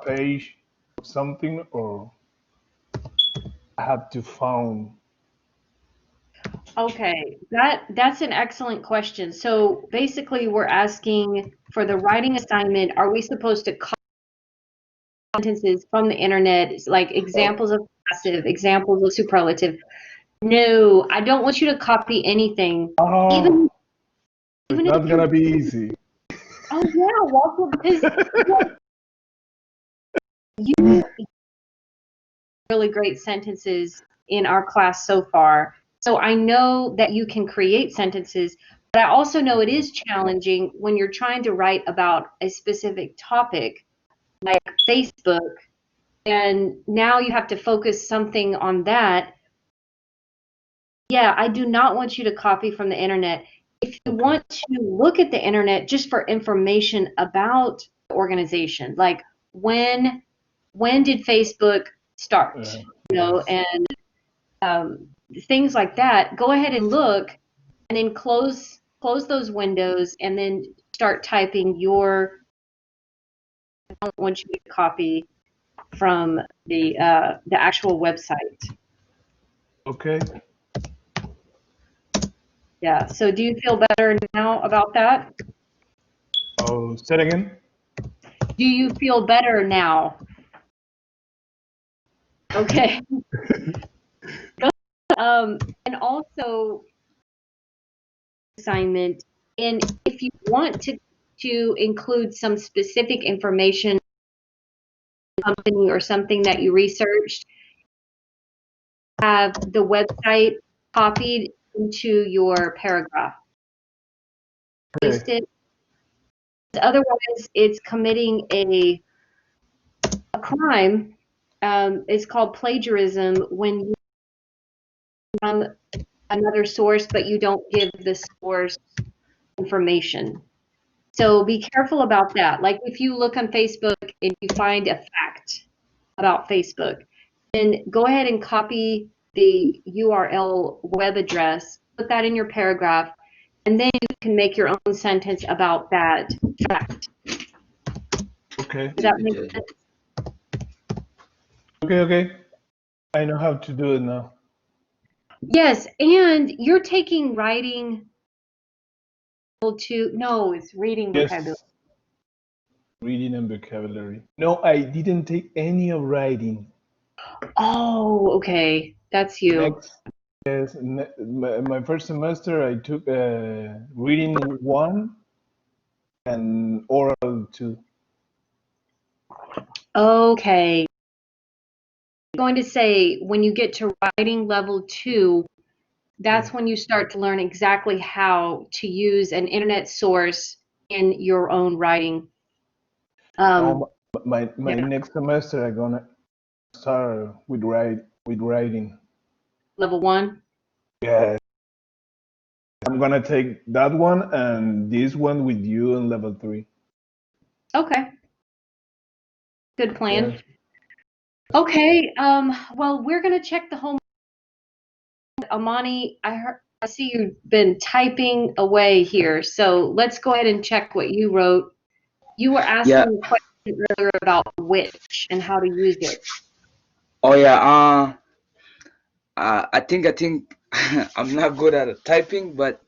page of something, or I have to find? Okay, that's an excellent question. So basically, we're asking for the writing assignment, are we supposed to copy sentences from the internet, like examples of passive, examples of superlative? No, I don't want you to copy anything. Oh, Even it's even if not you, gonna be easy. oh yeah, Walter, because you really great sentences in our class so far. So I know that you can create sentences, but I also know it is challenging when you're trying to write about a specific topic like Facebook, and now you have to focus something on that. Yeah, I do not want you to copy from the internet. If you Okay. want to look at the internet just for information about the organization, like when when did Facebook start, Yes. and things like that, go ahead and look, and then close those windows, and then start typing your. I don't want you to copy from the actual website. Okay. Yeah. So do you feel better now about that? Oh, say it again. Do you feel better now? Okay. And also assignment, and if you want to include some specific information, company or something that you researched, have the website copied into your paragraph. Okay. Paste it. Otherwise, it's committing a crime. It's called plagiarism when you from another source, but you don't give the source information. So be careful about that. Like if you look on Facebook and you find a fact about Facebook, then go ahead and copy the URL web address, put that in your paragraph, and then you can make your own sentence about that fact. Okay. Does that make sense? Okay. Okay. I know how to do it now. Yes, and you're taking writing to, no, it's reading vocabulary. Yes. Reading and vocabulary. No, I didn't take any of writing. Oh, okay. That's you. Next, yes, my first semester I took reading one and oral two. Okay. I'm going to say when you get to writing level 2, Yeah. that's when you start to learn exactly how to use an internet source in your own writing. Um, Now my yeah, next semester I'm gonna start with writing. level 1. Yeah, I'm gonna take that one and this one with you in level three. Okay, good plan. Yes. Okay, well, we're going to check the home. Amani, I see you've been typing away here, so let's go ahead and check what you wrote. You were Yeah. asking a question earlier about which and how to use it. Oh yeah. I think I'm not good at typing, but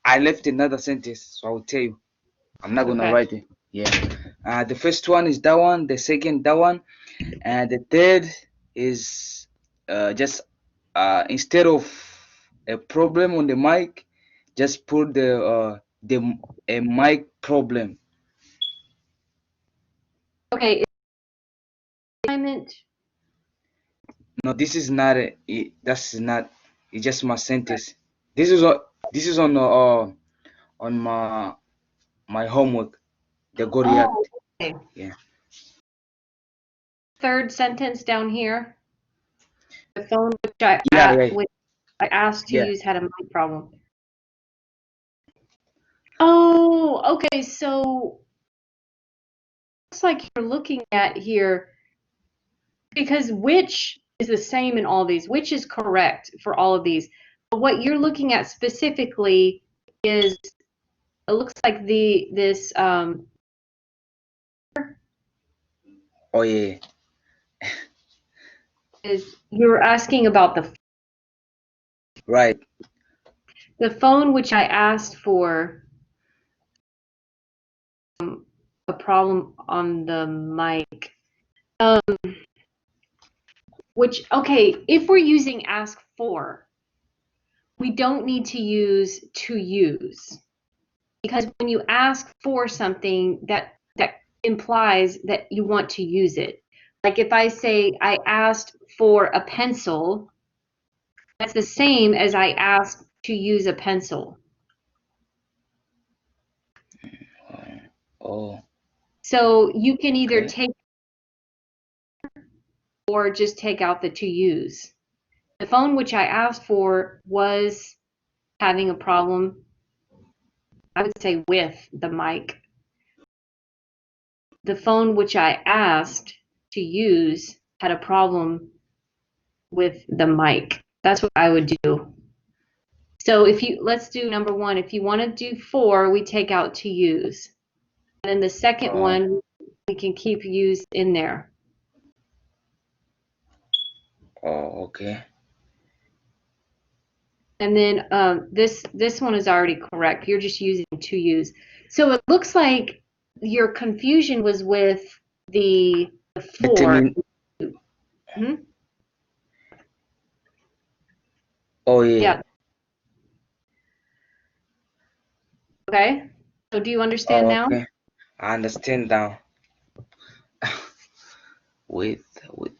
I left another sentence, so I will tell you. I'm not gonna Okay. write it. Yeah. The first one is that one. The second that one, and the third is just instead of a problem on the mic, just put the a mic problem. Okay, assignment. No, this is not that's not. It's just my sentence. This is on my homework. The Goriat. Oh, okay. Yeah. Third sentence down here. The phone Yeah. Yeah. which I asked to Yeah. use had a mic problem. Oh, okay. So looks like you're looking at here because which is the same in all these, which is correct for all of these. But what you're looking at specifically is it looks like this Oh yeah. Is you're asking about Right. the phone, which I asked for a problem on the mic. Which, okay, if we're using ask for, we don't need to use to use. Because when you ask for something, that implies that you want to use it. Like if I say I asked for a pencil, that's the same as I asked to use a pencil. Oh, So you can either okay. take or just take out the to use. The phone which I asked for was having a problem, I would say, with the mic. The phone which I asked to use had a problem with the mic. That's what I would do. So let's do number one. If you want to do for, we take out to use. And then the second one, we can keep use in there. Oh, okay. And then this one is already correct. You're just using to use. So it looks like your confusion was with the for. Determine. Hmm? Oh yeah. Yeah. Okay. So do you understand Oh, now? okay. I understand now. With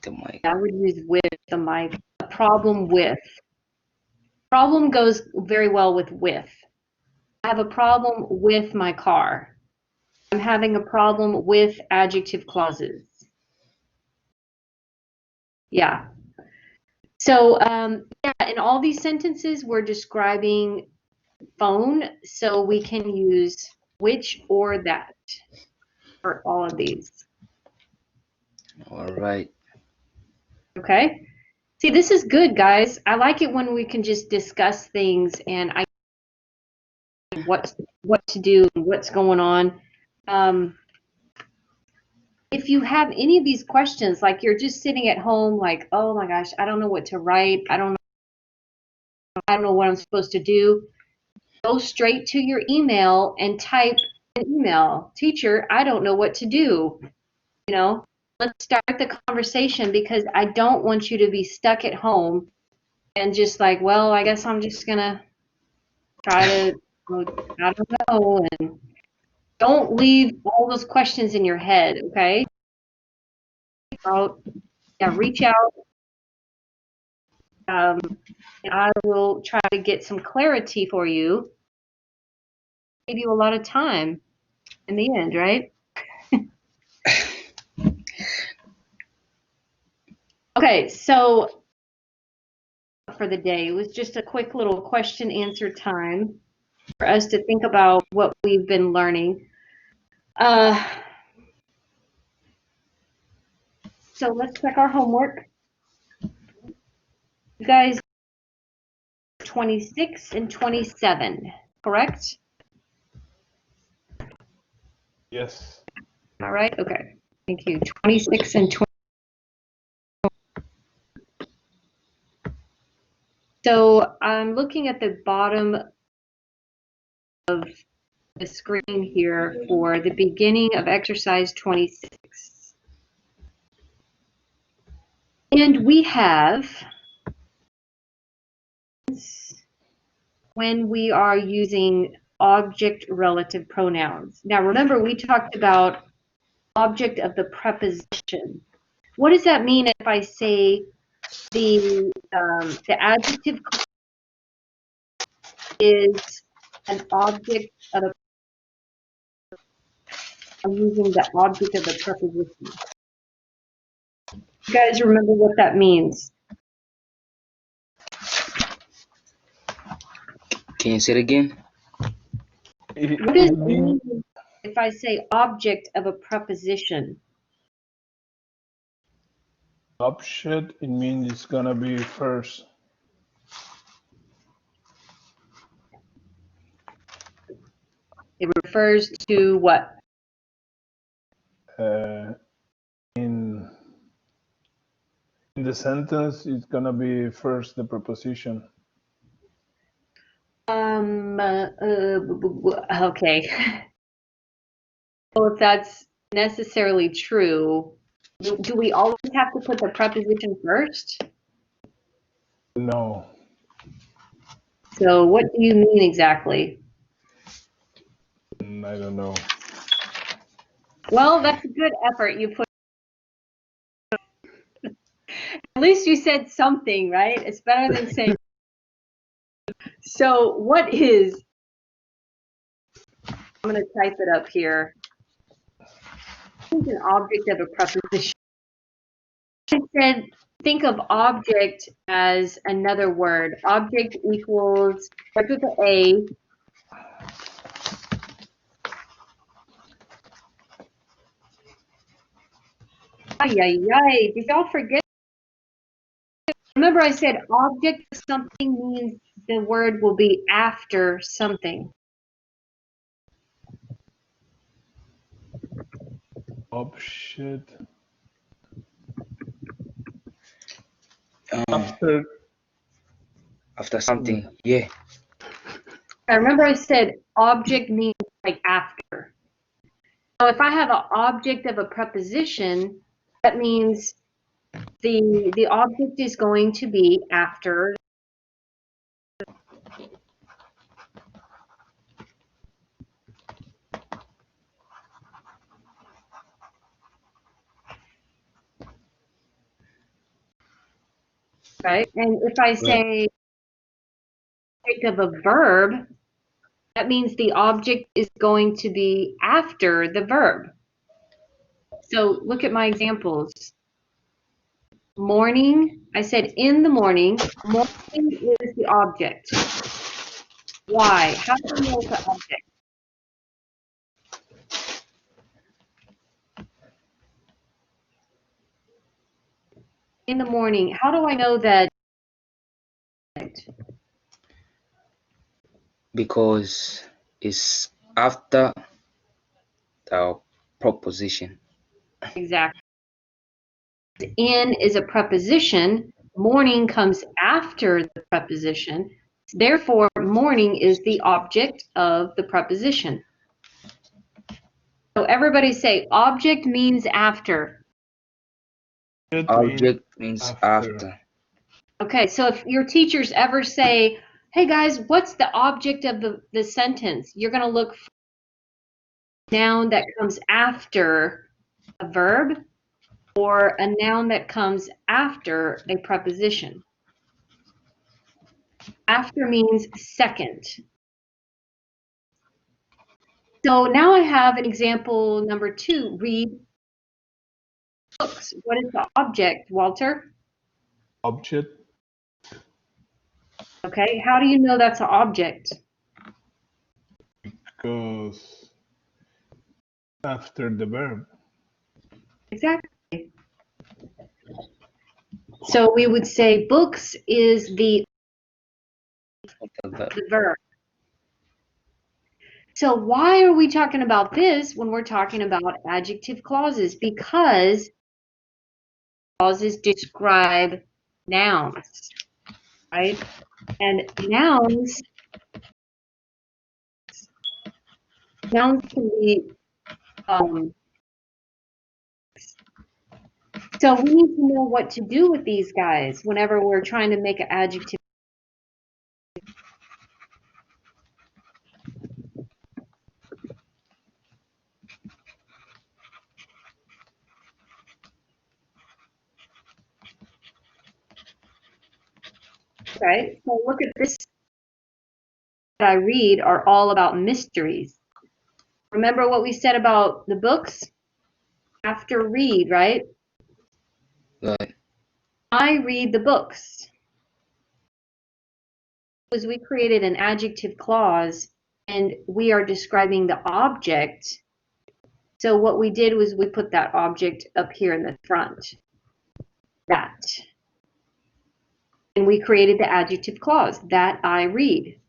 the mic. I would use with the mic. A problem with. Problem goes very well with. I have a problem with my car. I'm having a problem with adjective clauses. Yeah. So, yeah, in all these sentences, we're describing phone, so we can use which or that for all of these. All right. Okay? See, this is good, guys. I like it when we can just discuss things and I what to do and what's going on. If you have any of these questions, like you're just sitting at home, like, oh my gosh, I don't know what to write. I don't know what I'm supposed to do. Go straight to your email and type an email. Teacher, I don't know what to do. You know, let's start the conversation because I don't want you to be stuck at home and just like, well, I guess I'm just gonna try to, I don't know, and don't leave all those questions in your head, okay? Reach out. And I will try to get some clarity for you. Save you a lot of time in the end, right? Okay, so for the day, it was just a quick little question answer time for us to think about what we've been learning. So let's check our homework. You guys, 26 and 27, correct? Yes. All right, okay. Thank you. 26 and 20. So I'm looking at the bottom of the screen here for the beginning of exercise 26. And we have when we are using object relative pronouns. Now remember we talked about object of the preposition. What does that mean if I say the adjective is an object of a, I'm using the object of the preposition. You guys remember what that means? Can you say it again? What does it mean if I say object of a preposition? Object, it means it's gonna be first. It refers to what? In In the sentence, it's gonna be first the preposition. Okay. Well, if that's necessarily true, do we always have to put the preposition first? No. So what do you mean exactly? I don't know. Well, that's a good effort you put. At least you said something, right? It's better than saying. So what is, I'm going to type it up here. What is an object of a preposition? I said, think of object as another word. Object equals, starts with an A. Ay, ay, ay. Did y'all forget? Remember I said object of something means the word will be after something. Object. Um, After. something. Yeah. I remember I said object means like after. So if I have an object of a preposition, that means the object is going to be after. Right? And if I say object of a verb, that means the object is going to be after the verb. So look at my examples. Morning, I said in the morning. Morning is the object. Why? How do we know it's an object? In the morning, how do I know that? Because it's after the proposition. Exactly. In is a preposition. Morning comes after the preposition. Therefore, morning is the object of the preposition. So everybody say object means after. Object means after. Okay, so if your teachers ever say, hey guys, what's the object of the sentence? You're going to look for a noun that comes after a verb or a noun that comes after a preposition. After means second. So now I have an example number 2. Read books. What is the object, Walter? Object. Okay, how do you know that's an object? Because after the verb. Exactly. So we would say books is the verb. So why are we talking about this when we're talking about adjective clauses? Because clauses describe nouns, right? And nouns can be, so we need to know what to do with these guys whenever we're trying to make an adjective. Okay, so look at this that I read are all about mysteries. Remember what we said about the books? After read, right? Right. I read the books. Was we created an adjective clause and we are describing the object. So what we did was we put that object up here in the front. That. And we created the adjective clause, that I read.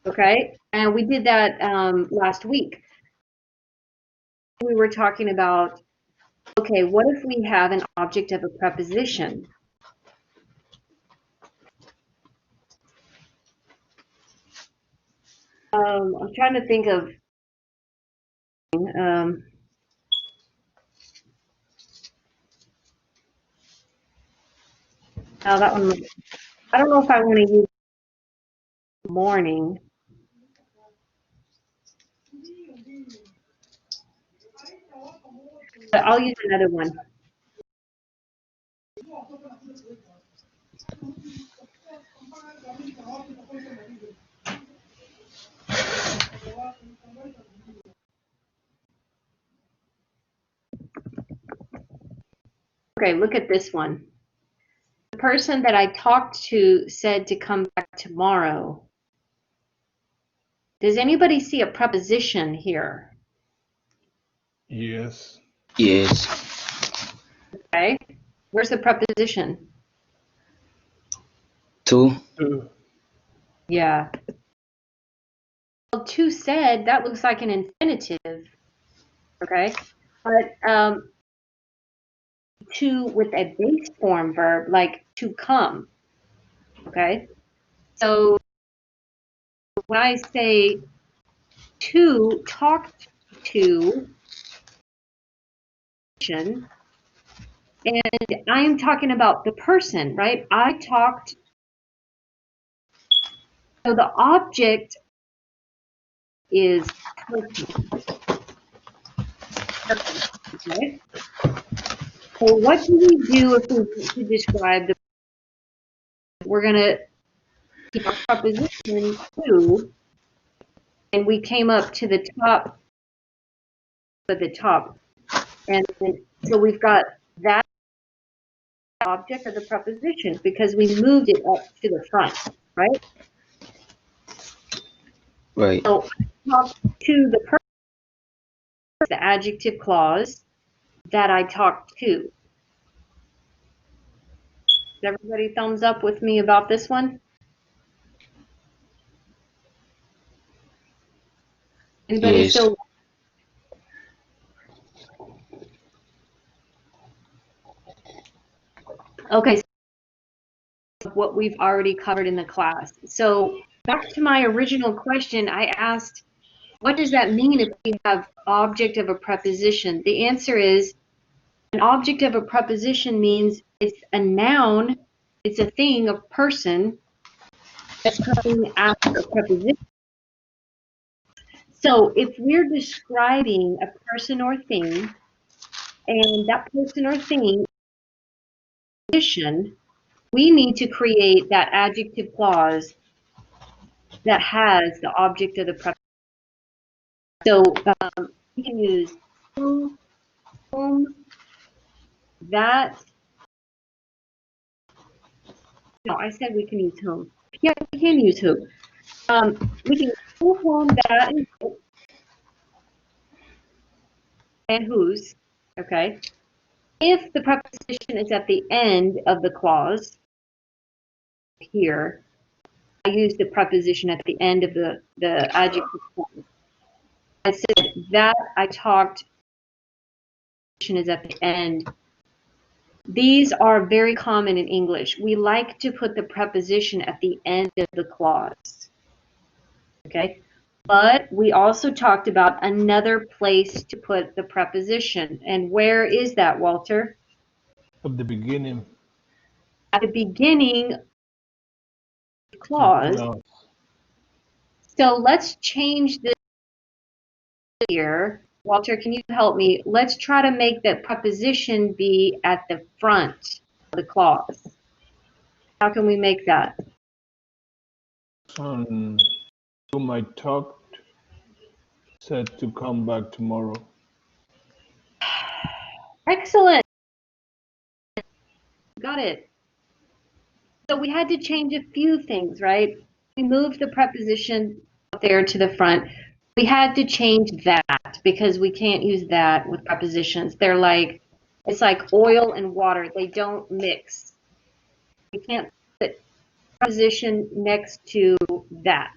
Okay, and we did that last week. we were talking about, okay, what if we have an object of a preposition? I'm trying to think of, now that one, I don't know if I want to use morning. But I'll use another one. Okay, look at this one. The person that I talked to said to come back tomorrow. Does anybody see a preposition here? Yes. Yes. Okay, where's the preposition? To. To. Yeah. Well, to said, that looks like an infinitive. Okay, but to with a base form verb like to come. Okay, so when I say to, talked to, and I'm talking about the person, right? I talked, so the object is person. Okay? So what do we do if we want to describe the, we're going to keep our preposition to, and we came up to the top of the top. And so we've got that object of the preposition because we moved it up to the front, right? Right. So I talked to the person, the adjective clause that I talked to. Is everybody thumbs up with me about this one? Anybody Yes. still? Okay, so what we've already covered in the class. So back to my original question, I asked, what does that mean if we have object of a preposition? The answer is an object of a preposition means it's a noun, it's a thing, a person that's coming after a preposition. So if we're describing a person or thing, and that person or thing position, we need to create that adjective clause that has the object of the preposition. So we can use whom, that. No, I said we can use whom. Yeah, we can use who. We can use whom, that, and whose. Okay. If the preposition is at the end of the clause, here, I use the preposition at the end of the adjective clause. I said that I talked, is at the end. These are very common in English. We like to put the preposition at the end of the clause. Okay? But we also talked about another place to put the preposition. And where is that, Walter? At the beginning. At the beginning of the clause. So let's change this here. Walter, can you help me? Let's try to make the preposition be at the front of the clause. How can we make that? Whom I talked said to come back tomorrow. Excellent. Got it. So we had to change a few things, right? We moved the preposition up there to the front. We had to change that because we can't use that with prepositions. They're like, it's like oil and water. They don't mix. We can't put preposition next to that.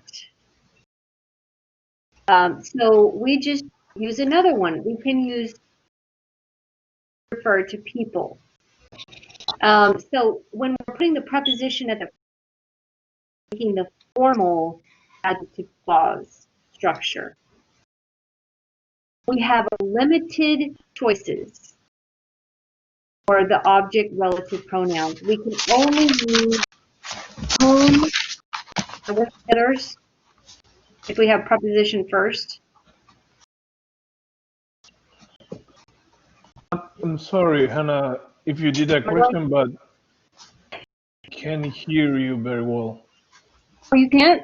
So we just use another one. We can use refer to people. So when we're putting the preposition at the making the formal adjective clause structure, we have limited choices for the object relative pronouns. We can only use whom or with letters if we have preposition first. I'm sorry, Hannah, if you did a question, but I can't hear you very well. Oh, you can't?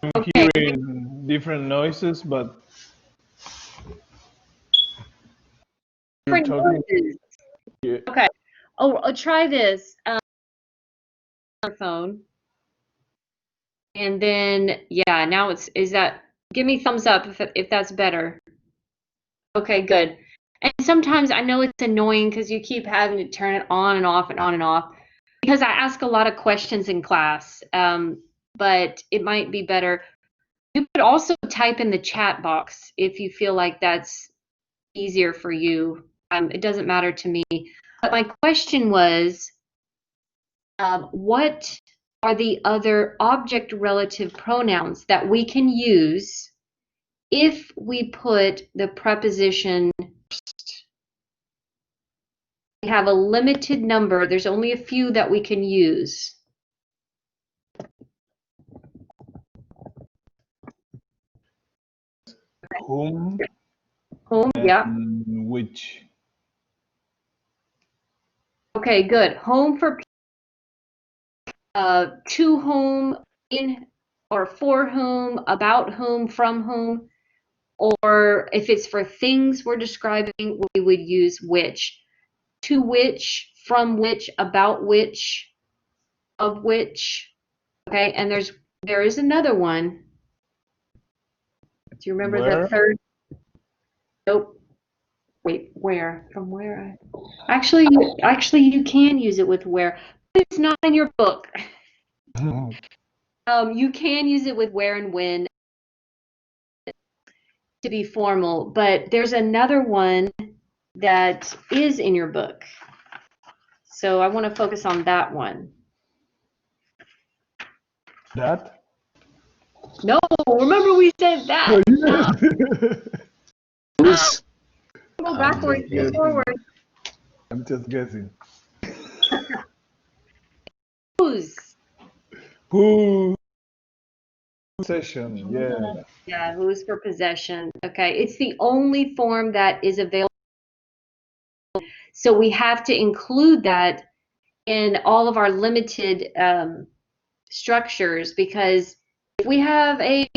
I'm Okay. hearing different noises, but you're Different talking. noises. Yeah. Okay. Oh, I'll try this. Phone. And then, yeah, now is that, give me thumbs up if that's better. Okay, good. And sometimes I know it's annoying because you keep having to turn it on and off and on and off because I ask a lot of questions in class, but it might be better. You could also type in the chat box if you feel like that's easier for you. It doesn't matter to me. But my question was, what are the other object relative pronouns that we can use if we put the preposition first? We have a limited number. There's only a few that we can use. Whom Home, yeah. and which. Okay, good. Home for to whom, in or for whom, about whom, from whom, or if it's for things we're describing, we would use which. To which, from which, about which, of which. Okay, and there is another one. Do you remember Where? the third? Nope. Wait, where? From where? Actually, you can use it with where, but it's not in your book. You can use it with where and when to be formal, but there's another one that is in your book. So I want to focus on that one. That? No, remember we said that. Who's? Go backwards, go forward. I'm just guessing. Whose? Possession, yeah. Yeah, whose for possession. Okay, it's the only form that is available. So we have to include that in all of our limited structures, because if we have a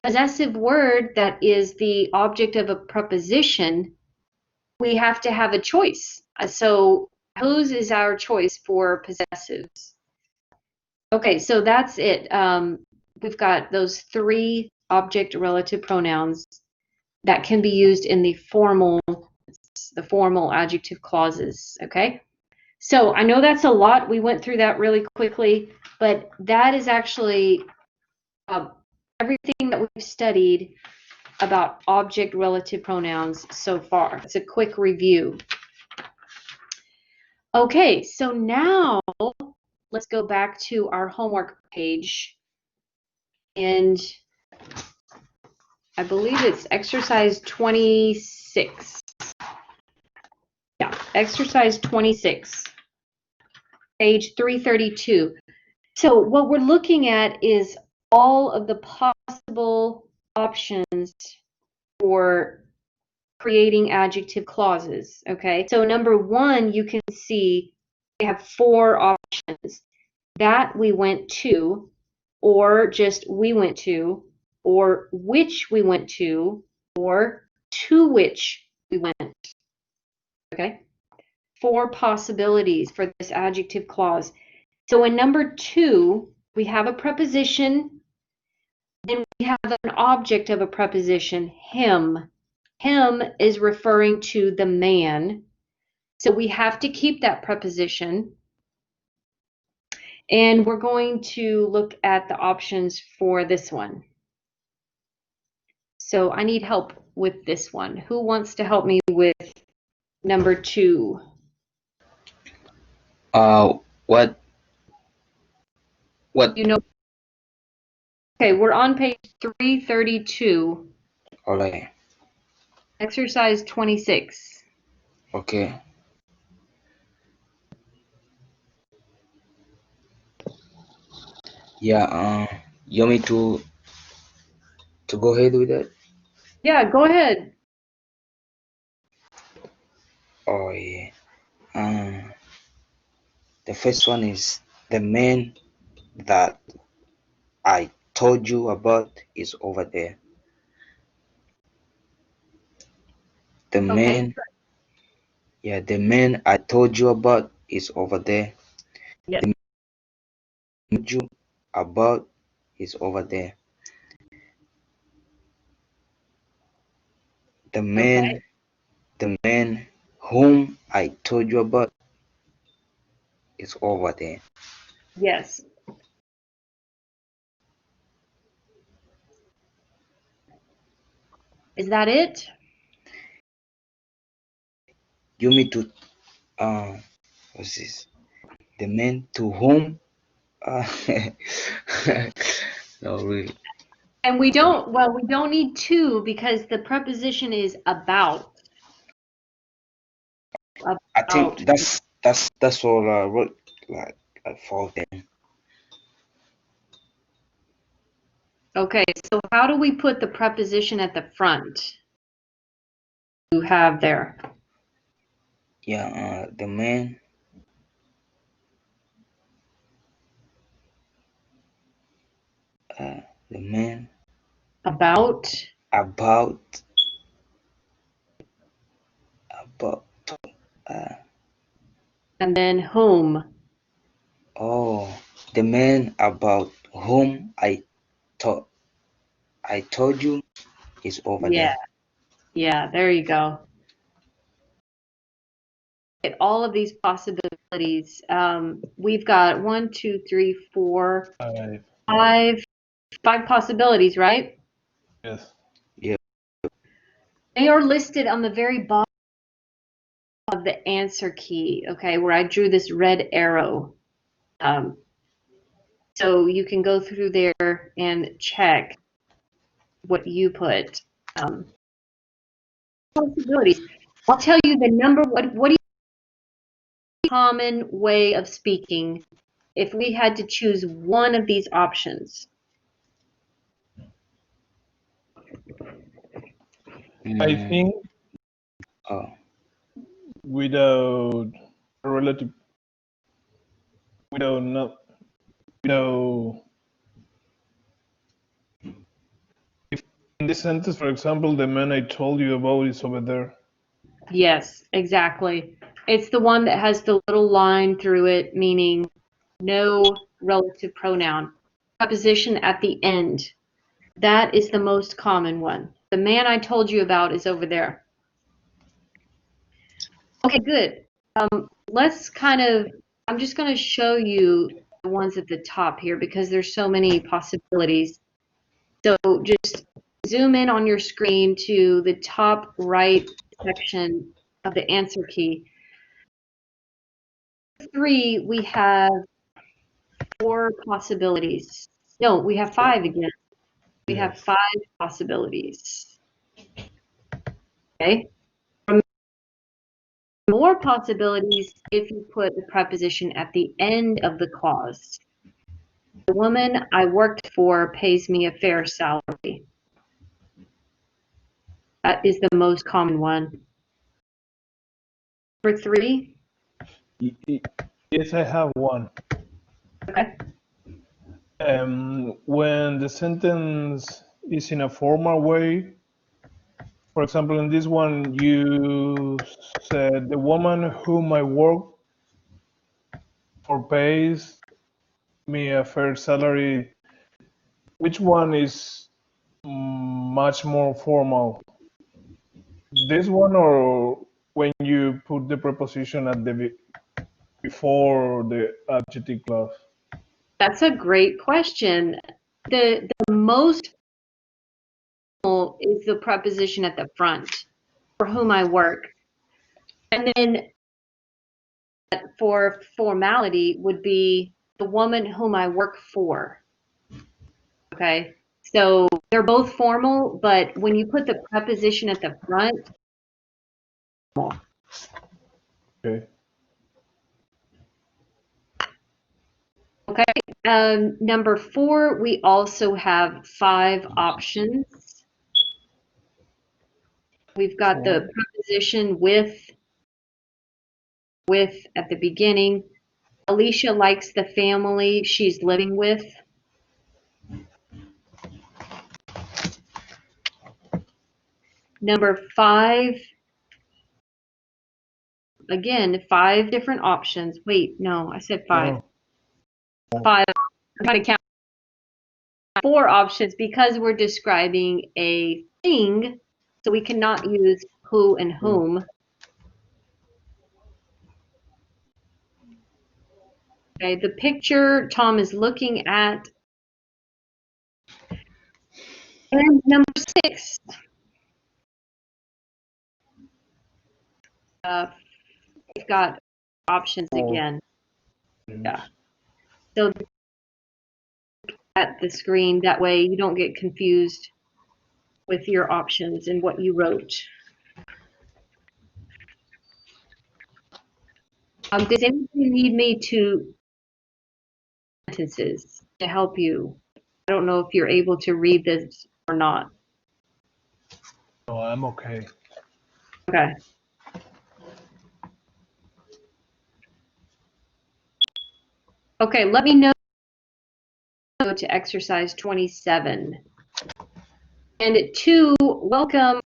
possessive word that is the object of a preposition, we have to have a choice. So whose is our choice for possessives? Okay, so that's it. We've got those three object relative pronouns that can be used in the formal adjective clauses. Okay, so I know that's a lot. We went through that really quickly, but that is actually everything that we've studied about object relative pronouns so far. It's a quick review. Okay, so now let's go back to our homework page, and I believe it's exercise 26. Yeah, exercise 26, page 332. So what we're looking at is all of the possible options for creating adjective clauses, okay? So number one, you can see we have 4 options. That we went to, or just we went to, or which we went to which we went, okay? 4 possibilities for this adjective clause. So in number 2, we have a preposition, then we have an object of a preposition, him. Him is referring to the man. So we have to keep that preposition. And we're going to look at the options for this one. So I need help with this one. Who wants to help me with number 2? What? You know. Okay, we're on page 332, All right. exercise 26. Okay. Yeah. You want me to go ahead with that? Yeah, go ahead. Oh yeah. The first one is the man that I told you about is over there. The Okay. man, yeah, the man I told you about is over there. Yes. The man I told you about is over there. The man, the man whom I told you about is over there. Yes. Is that it? You mean to what's this? The man to whom no really. And we don't need to because the preposition is about. I think About. that's all I wrote like for them. Okay, so how do we put the preposition at the front? You have there. Yeah, the man the man About about and then whom. oh the man about whom I told you is over Yeah, there. yeah, there you go. At all of these possibilities, we've got 1, 2, 3, 4, 5 possibilities, right? Yes. Yeah. They are listed on the very bottom of the answer key, okay, where I drew this red arrow. So you can go through there and check what you put. Possibilities. I'll tell you the number. What do you common way of speaking if we had to choose one of these options? I Mm, think oh, without a relative, without not, without, if in this sentence, for example, the man I told you about is over there. Yes, exactly. It's the one that has the little line through it, meaning no relative pronoun. Preposition at the end. That is the most common one. The man I told you about is over there. Okay, good. Let's I'm just going to show you the ones at the top here because there's so many possibilities. So just zoom in on your screen to the top right section of the answer key. 3, we have 4 possibilities. No, we have 5 again. We have Yes. 5 possibilities. Okay. More possibilities if you put the preposition at the end of the clause. The woman I worked for pays me a fair salary. That is the most common one. Number 3. Yes, I have one. Okay. When the sentence is in a formal way, for example, in this one, you said the woman whom I work for pays me a fair salary. Which one is much more formal? This one or when you put the preposition at the before the adjective clause? That's a great question. The most is the preposition at the front, for whom I work. And then for formality would be the woman whom I work for. Okay, so they're both formal, but when you put the preposition at the front, Okay. okay. Number 4, we also have 5 options. We've got the preposition with at the beginning. Alicia likes the family she's living with. Number 5, again, 5 different options. Wait, no, I said 5. Oh. 5. I'm trying to count. 4 options because we're describing a thing, so we cannot use who and whom. Okay, the picture Tom is looking at. And number 6. We've got options again. Yeah. So at the screen, that way you don't get confused with your options and what you wrote. Does anybody need me to sentences to help you? I don't know if you're able to read this or not. No, I'm okay. Okay. Okay, let me know. Go to exercise 27. And 2, welcome.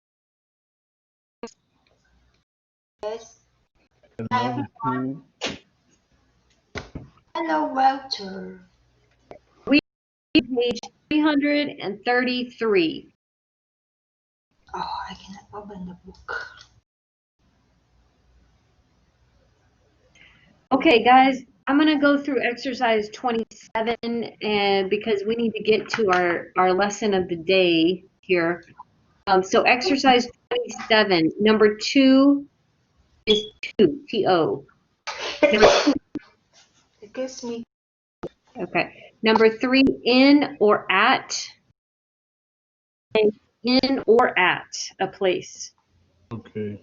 Yes. Hello, who? Hello, Walter. Page 333. Oh, I cannot open the book. Okay, guys, I'm going to go through exercise 27 and because we need to get to our lesson of the day here. So exercise 27, number 2 is to, T-O. Excuse me. Okay. Number 3, in or at. In or at a place. Okay.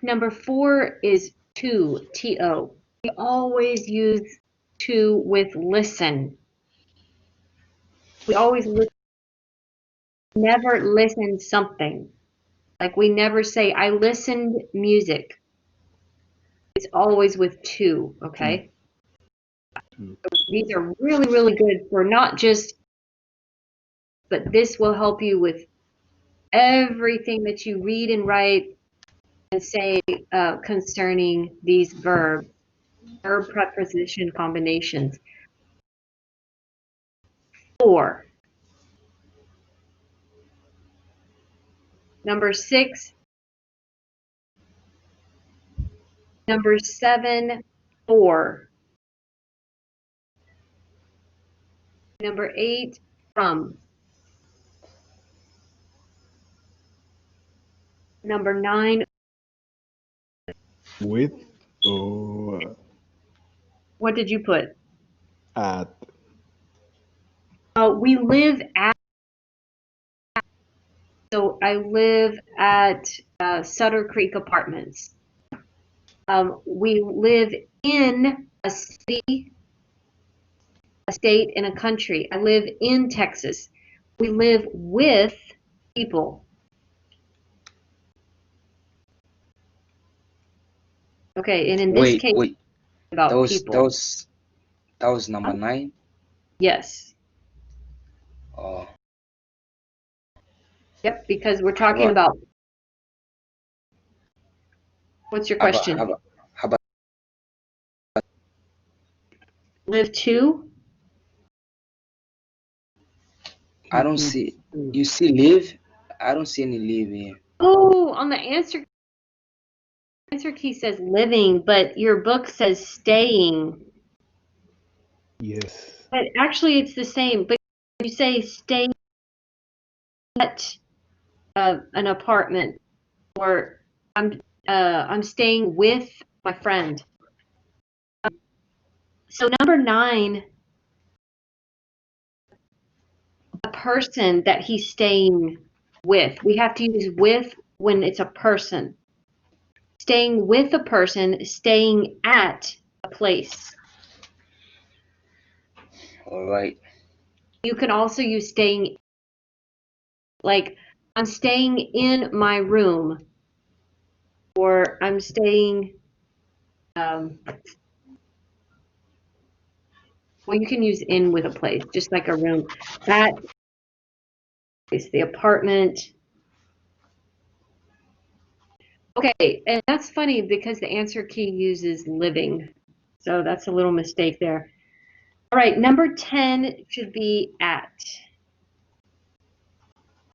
Number 4 is to, T-O. We always use to with listen. We always never listen something. Like we never say, I listened music. It's always with to, okay? These are really, really good for not just, but this will help you with everything that you read and write and say concerning these verb preposition combinations. 4. Number 6. Number 7, for. Number 8, from. Number 9, With or what did you put? at? We live at, so I live at Sutter Creek Apartments. We live in a city, a state, and a country. I live in Texas. We live with people. Okay, and in this case, Wait. about That was people. that was number 9. Yes. Oh, Yep, because we're talking about. What's your how about question? how about Live to? I don't see you see live? I don't see any live here. Oh, on the answer key says living, but your book says staying. Yes. But actually, it's the same. But you say stay at an apartment, or I'm staying with my friend. So number 9, a person that he's staying with. We have to use with when it's a person. Staying with a person, staying at a place. All right. You can also use staying, like, I'm staying in my room, or I'm staying, well, you can use in with a place, just like a room. That is the apartment. Okay, and that's funny because the answer key uses living. So that's a little mistake there. All right, number 10 should be at.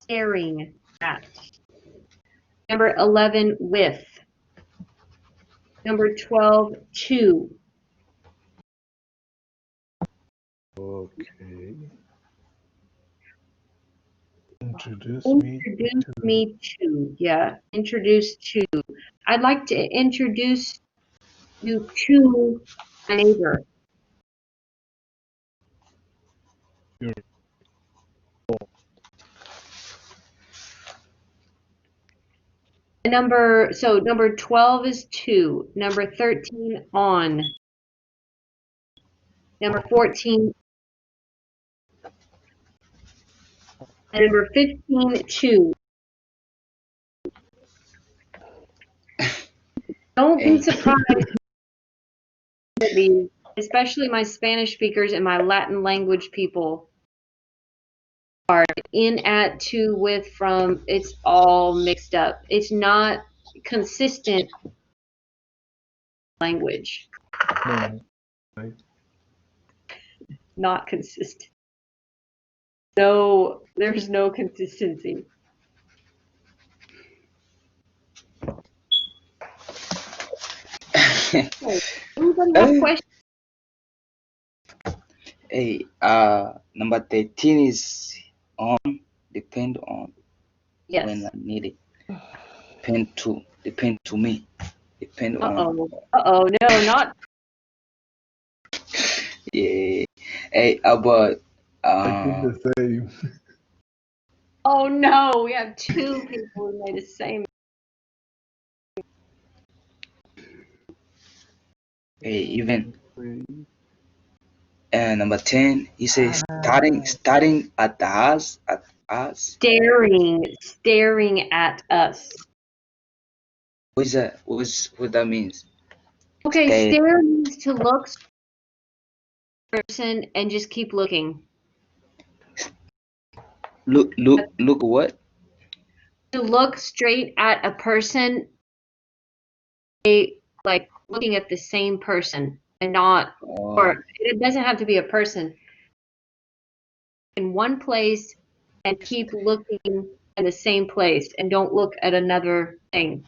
Staring at. Number 11, with. Number 12, to. Okay. Introduce Introduce me to. Yeah, introduce to. I'd like to introduce you to my neighbor. your Number 12 is to. Number 13, on. Number 14, and number 15, to. Don't be Hey. surprised at these, especially my Spanish speakers and my Latin language people. Are in, at, to, with, from, it's all mixed up. It's not consistent language. no. Right. Not consistent. No, there's no consistency. Okay. Anybody have questions? Hey, number 13 is on, depend on when Yes. I need it. Depend to me. Depend on. Uh-oh. No, not. Yeah. Hey, about I keep the same. Oh no, we have 2 people who made the same. hey, even number 10, he says starting at the house at us. Staring at us. What's that? What that means? Okay, Stare. stare means to look at a person and just keep looking. Look what? To look straight at a person, like looking at the same person and not, or it doesn't have to be a person. In one place and keep looking in the same place and don't look at another thing.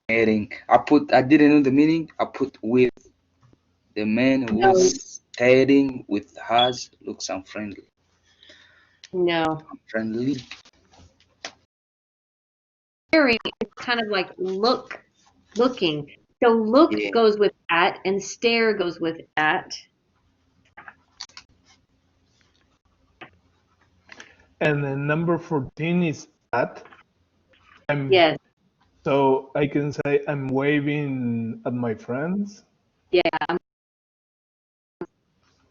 Staring. I didn't know the meaning. I put with the man who's staring with hers looks unfriendly. No. Unfriendly. Staring is kind of like looking. So look goes with at and stare goes with at. And then number 14 is at. Yes. So I can say I'm waving at my friends. Yeah.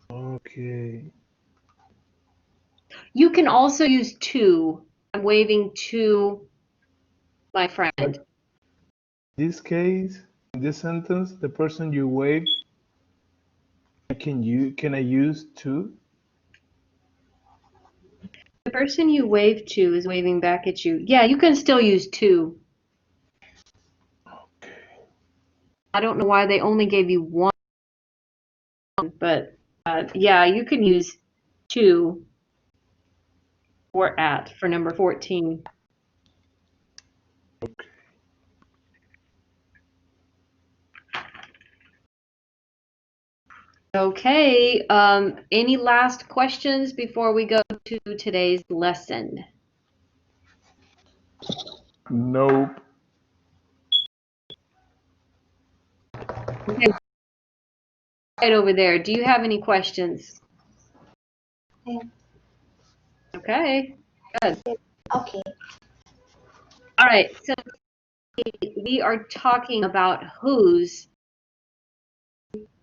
Okay. You can also use to. I'm waving to my friend. But in this case, in this sentence, the person you wave, can I use to? The person you wave to is waving back at you. Yeah, you can still use to. Okay. I don't know why they only gave you one, but yeah, you can use to or at for number 14. Okay. Okay, any last questions before we go to today's lesson? Nope. Okay, right over there, do you have any questions? Yeah. Okay, good. Okay. All right, so we are talking about whose.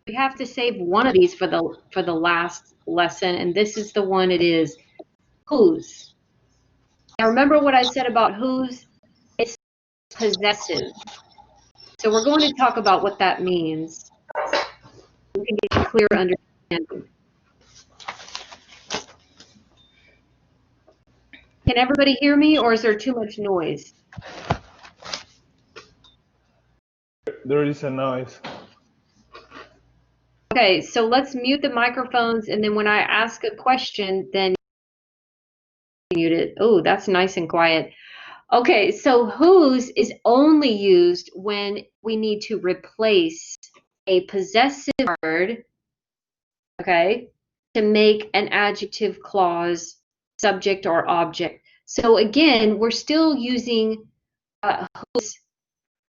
We have to save one of these for the last lesson, and this is the one it is. Whose. Now remember what I said about whose? It's possessive. So we're going to talk about what that means. We can get a clear understanding. Can everybody hear me, or is there too much noise? There is a noise. Okay, so let's mute the microphones, and then when I ask a question, then mute it. Oh, that's nice and quiet. Okay, so whose is only used when we need to replace a possessive word, okay, to make an adjective clause, subject, or object. So again, we're still using whose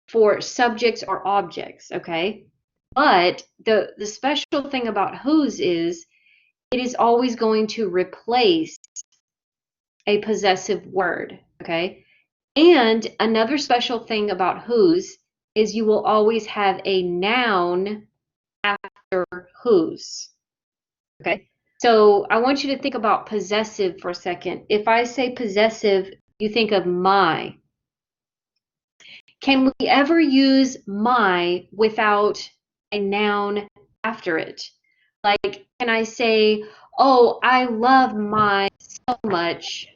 for subjects or objects, okay? But the special thing about whose is it is always going to replace a possessive word, okay? And another special thing about whose is you will always have a noun after whose, okay? So I want you to think about possessive for a second. If I say possessive, you think of my. Can we ever use my without a noun after it? Like, can I say, oh, I love my so much,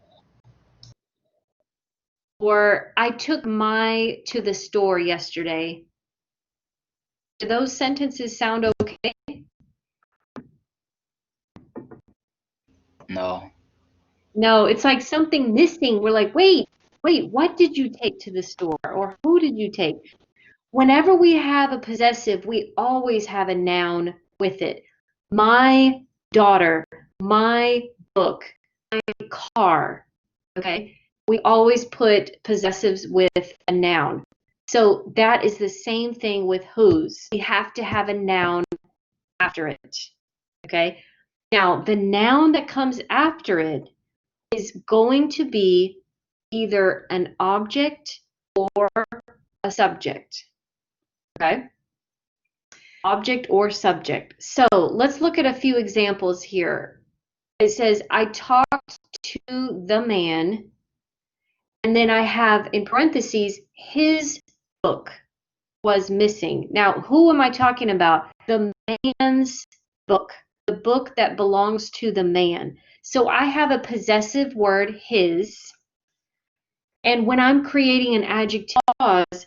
or I took my to the store yesterday? Do those sentences sound okay? No. No, it's like something missing. We're like, wait, what did you take to the store? Or who did you take? Whenever we have a possessive, we always have a noun with it. My daughter, my book, my car, okay? We always put possessives with a noun. So that is the same thing with whose. We have to have a noun after it, okay? Now, the noun that comes after it is going to be either an object or a subject, okay? Object or subject. So let's look at a few examples here. It says, I talked to the man, and then I have in parentheses, his book was missing. Now, who am I talking about? The man's book, the book that belongs to the man. So I have a possessive word, his, and when I'm creating an adjective clause,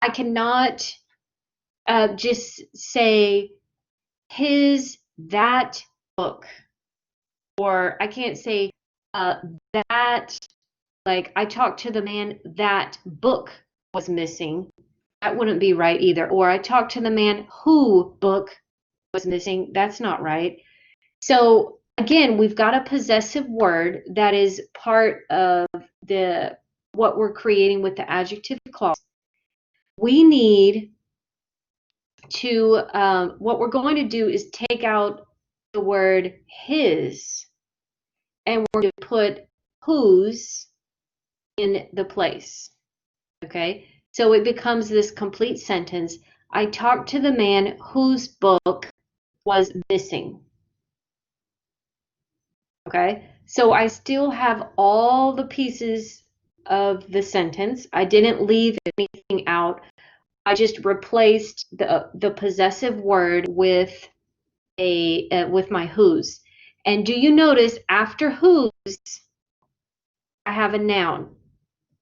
I cannot just say his that book, or I can't say that, like I talked to the man, that book was missing. That wouldn't be right either. Or I talked to the man who book was missing. That's not right. So again, we've got a possessive word that is part of the what we're creating with the adjective clause. We need to, what we're going to do is take out the word his, and we're going to put whose in the place, okay? So it becomes this complete sentence. I talked to the man whose book was missing, okay? So I still have all the pieces of the sentence. I didn't leave anything out. I just replaced the possessive word with with my whose. And do you notice after whose, I have a noun.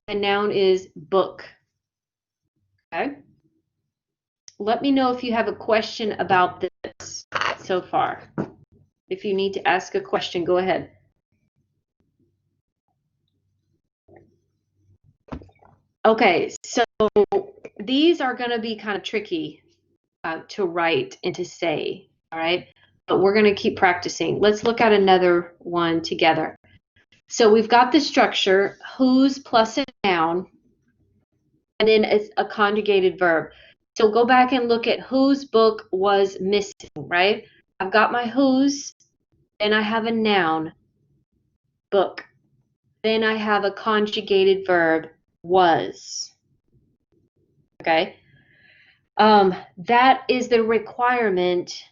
The noun is book. Okay. Let me know if you have a question about this so far. If you need to ask a question, go ahead. Okay, so these are going to be kind of tricky to write and to say. All right. but we're going to keep practicing. Let's look at another one together. So we've got the structure, whose plus a noun, and then it's a conjugated verb. So go back and look at whose book was missing, right? I've got my whose, then I have a noun, book. Then I have a conjugated verb, was. Okay? That is the requirement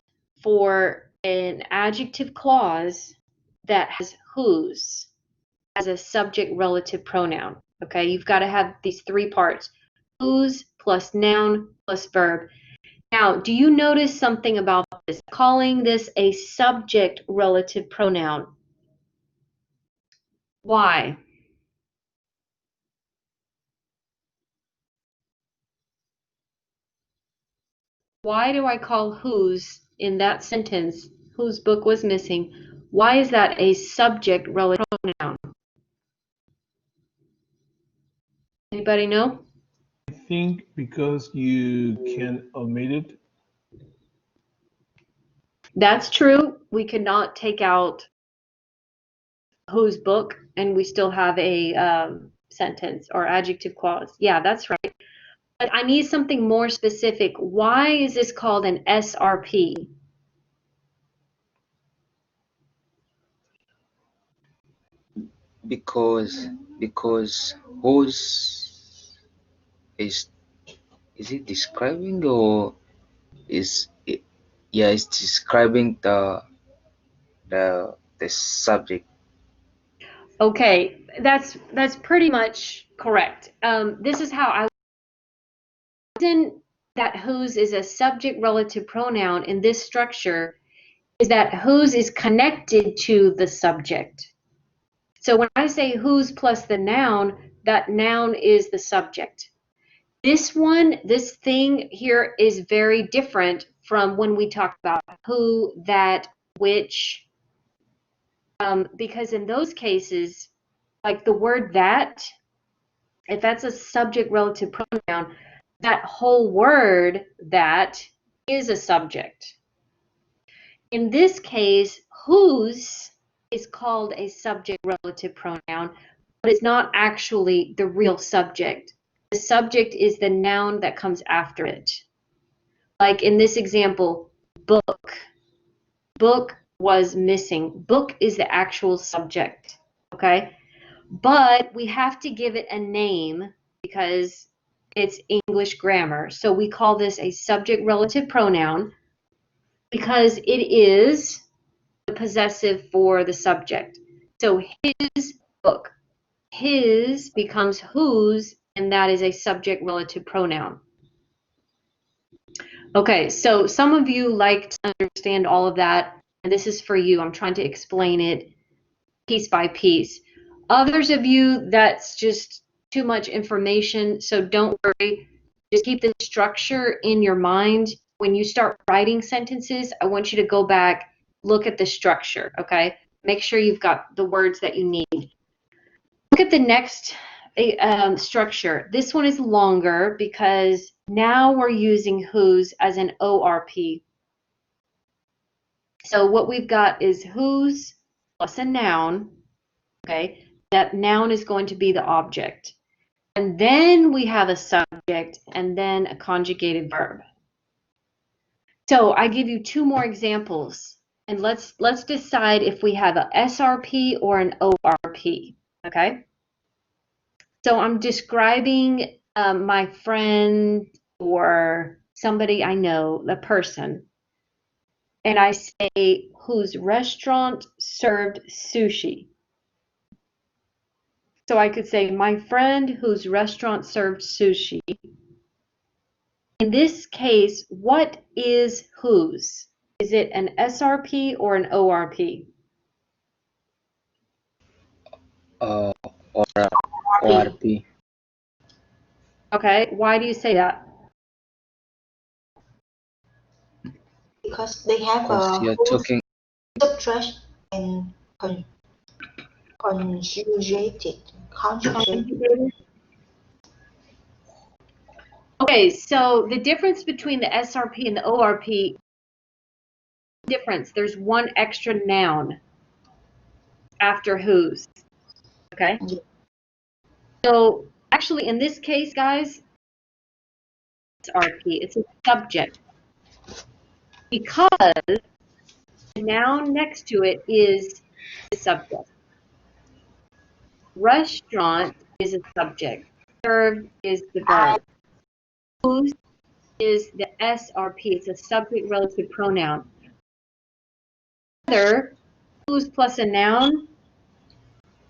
for an adjective clause that has whose as a subject relative pronoun. Okay? You've got to have these three parts, whose plus noun plus verb. Now, do you notice something about this? Calling this a subject relative pronoun. Why? Why do I call whose in that sentence, whose book was missing? Why is that a subject relative pronoun? Anybody know? I think because you can omit it. That's true. We could not take out whose book and we still have a sentence or adjective clause. Yeah, that's right. But I need something more specific. Why is this called an SRP? because whose is it describing or is it, yeah, it's describing the subject. Okay, that's pretty much correct. This is how I reason that whose is a subject relative pronoun in this structure is that whose is connected to the subject. So when I say whose plus the noun, that noun is the subject. This one, this thing here is very different from when we talk about who, that, which, because in those cases, like the word that, if that's a subject relative pronoun, that whole word that is a subject. In this case, whose is called a subject relative pronoun, but it's not actually the real subject. The subject is the noun that comes after it. Like in this example, book. Book was missing. Book is the actual subject, okay? But we have to give it a name because it's English grammar. So we call this a subject relative pronoun because it is the possessive for the subject. So his book. His becomes whose, and that is a subject relative pronoun. Okay, so some of you like to understand all of that, and this is for you. I'm trying to explain it piece by piece. Others of you, that's just too much information, so don't worry. Just keep the structure in your mind. When you start writing sentences, I want you to go back, look at the structure, okay? Make sure you've got the words that you need. Look at the next structure. This one is longer because now we're using whose as an ORP. So what we've got is whose plus a noun, okay? That noun is going to be the object. And then we have a subject and then a conjugated verb. So I give you two more examples and let's decide if we have a SRP or an ORP, okay? So I'm describing my friend or somebody I know, a person, and I say whose restaurant served sushi. So I could say my friend whose restaurant served sushi. In this case, what is whose? Is it an SRP or an ORP? Or ORP. Okay, why do you say that? Because they have Because a you're whole talking. subtract and conjugated. Okay, so the difference between the SRP and the ORP, difference. There's one extra noun after whose. Okay? So actually, in this case, guys, it's RP. It's a subject because the noun next to it is the subject. Restaurant is a subject. Served is the verb. Whose is the SRP. It's a subject relative pronoun. Other, whose plus a noun,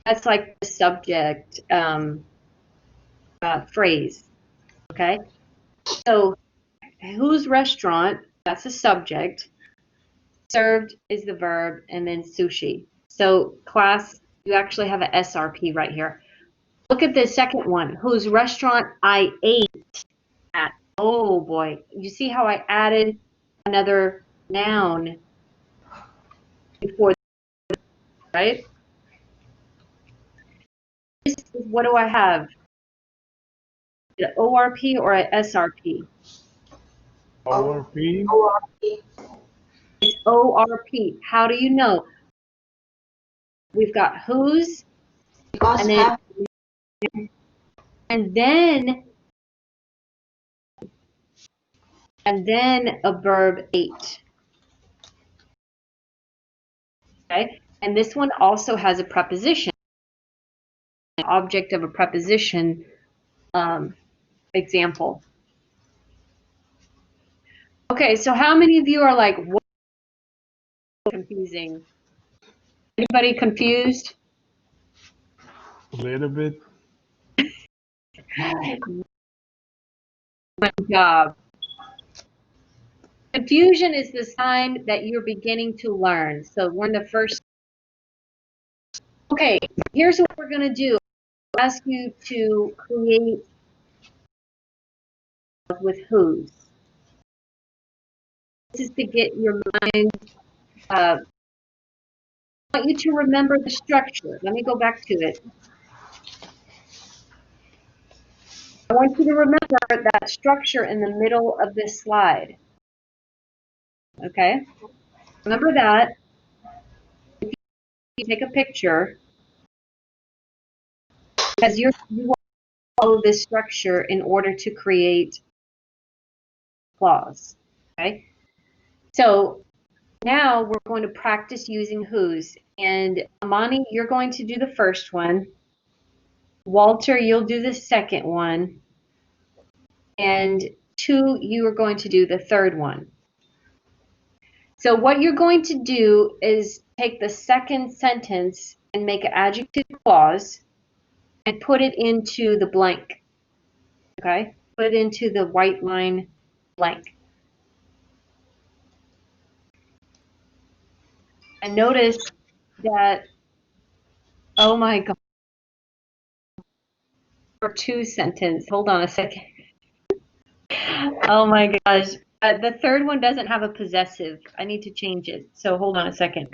that's like the subject phrase. Okay? So, whose restaurant, that's a subject. Served is the verb, and then sushi. So, class, you actually have an SRP right here. Look at the second one. Whose restaurant I ate at. Oh boy. You see how I added another noun before, right? This is, what do I have? An ORP or an SRP? ORP. ORP. It's ORP. How do you know? We've got whose, Because and have then a verb ate. Okay? And this one also has a preposition, an object of a preposition example. Okay, so how many of you are like, what? Confusing? Anybody confused? A little bit. Good job. Confusion is the sign that you're beginning to learn. So we're in the first. Okay, here's what we're going to do. I'll ask you to create with whose. This is to get your mind, I want you to remember the structure. Let me go back to it. I want you to remember that structure in the middle of this slide. Okay? Remember that. If you take a picture, because you want to follow this structure in order to create clause. Okay? So now we're going to practice using whose. And Amani, you're going to do the first one. Walter, you'll do the second one. And two, you are going to do the third one. So what you're going to do is take the second sentence and make an adjective clause and put it into the blank. Okay? Put it into the white line blank. And notice that, oh my God, for two sentence. Hold on a second. Oh my gosh. The third one doesn't have a possessive. I need to change it. So hold on a second.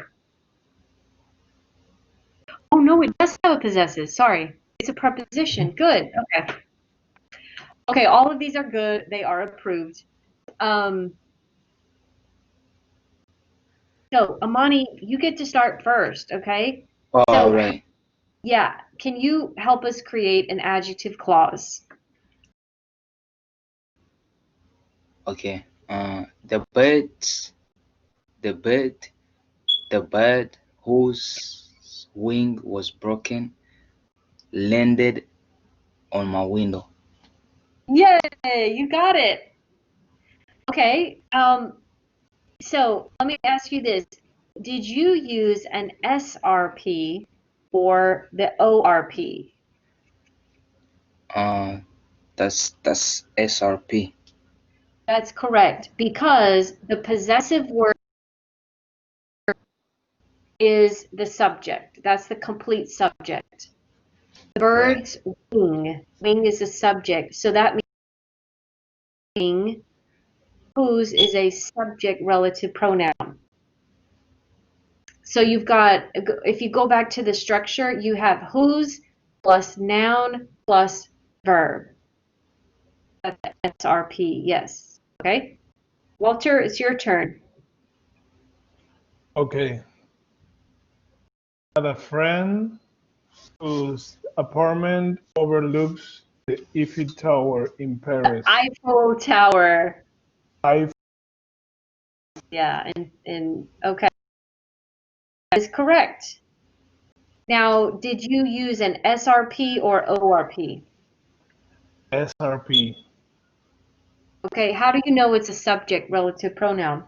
Oh no, it does have a possessive. Sorry. It's a preposition. Good. Okay. Okay, all of these are good. They are approved. So Amani, you get to start first, okay? All So right. yeah, can you help us create an adjective clause? Okay. The birds, the bird whose wing was broken landed on my window. Yay, you got it. Okay, so let me ask you this. Did you use an SRP or the ORP? That's SRP. That's correct, because the possessive word is the subject. That's the complete subject. The bird's wing. Wing is a subject, so that means whose is a subject relative pronoun. So you've got, if you go back to the structure, you have whose plus noun plus verb. That's SRP, yes. Okay. Walter, it's your turn. Okay. I have a friend whose apartment overlooks the Eiffel Tower in Paris. Eiffel Tower. I Yeah, and okay. That is correct. Now, did you use an SRP or ORP? SRP. Okay, how do you know it's a subject relative pronoun?